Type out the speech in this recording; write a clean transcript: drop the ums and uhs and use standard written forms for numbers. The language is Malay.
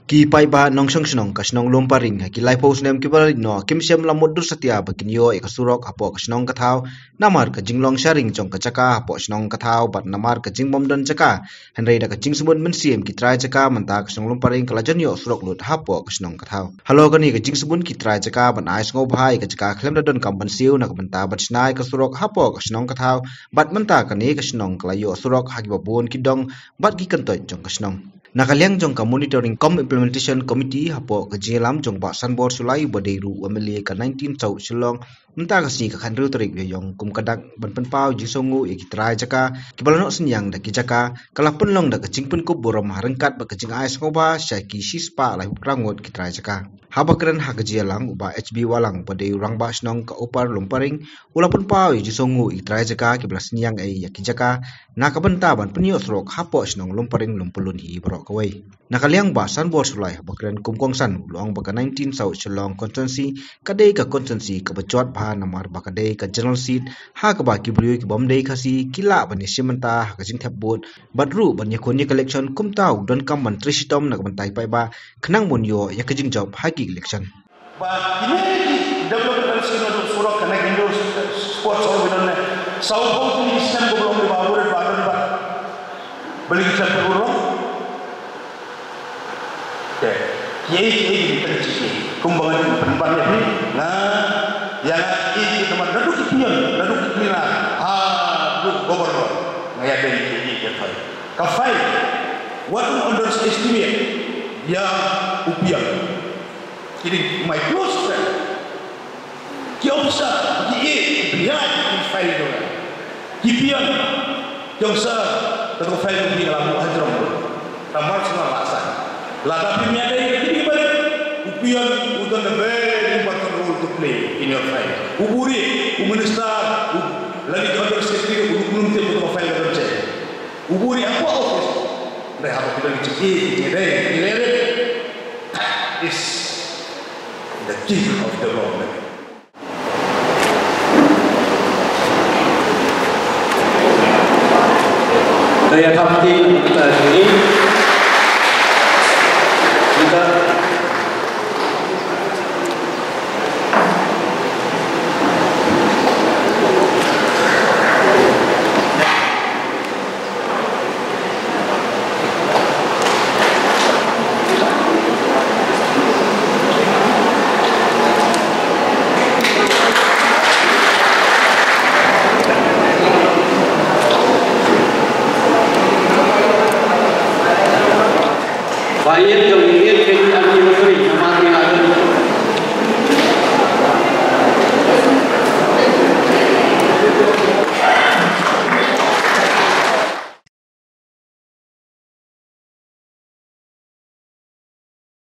Ki pai ba nong song snong ka snong lom paring ha ki lai pos nem ki bal no kim sem la mod dur satia ba kin yo e ka surok apo ka snong ka thau namar ka jinglong sharing chong ka chaka apo snong ka thau bat namar ka jingbom don chaka henrei da ka jingsumon men siem ki trai chaka manta ka snong lom paring ka la jan yo surok lut hapo ka snong ka thau halo ka ni ka jingsubun ki trai chaka ban ai sngo bhai ka chaka khlem da don kam ban siu na ka manta bat snai ka surok hapo ka snong ka thau bat manta ka ni ka snong ka la yo surok ha ki babun ki dong bat ki kan toy chong ka snong Nakaliang jong ka monitoring com implementation committee hapo ka jelam jong ba sanbor sulai badeiru wameli ka 19 chau silong menta ka si ka khanru tarik ye yong kum kadak ban pen pau jisongu e kitrai jaka kibalano senyang da ki jaka kala pun long da ka jingpun ko borom harengkat ba ka jing ai ngoba syaki sispa lai rangot kitrai jaka haba keren ha ka jelang uba hb walang badei rang ba snong ka opar lumparing ulapun pau jisongu e kitrai jaka kibla senyang e ya ki jaka nakabenta ban penyo srok hapo snong lumparing lumpulun hi bro kawai nakaliang ba sanbor sulai bakren kumkong san luang baka 19 sau chelong constituency kadai ka constituency ka bachot bha namar baka dei ka general seat ha ka ba ki blui ki bomdei khasi kila bani simenta ha ka jing thap bot badru ban yakon ni collection kumtau don kam man trisitom nak bantai pai ba khnang mon yo ya ka jing job ha ki election ba ini development sino surok kana gindo sports or bidon sau ko ni system ko belum dibawur badan ba beli kita perlu ya ye tercik kumbangan penbannya ni nah yang ini teman duduk kipion duduk kipina duduk gubernur ngaya dari ini kafai what underestimate yang upiah jadi my close friend kiosah ki behind this file tu kipion kiosah tetap file di dalam hajram tamar semua laksan lada pimia dari kini balik upian udan the very important role to play in your file uburi uminister lagi order secretary ulum te betul file kerja uburi apa office dah apa kita dicek ini is the key of development. Daya tampil kita ini kita Baik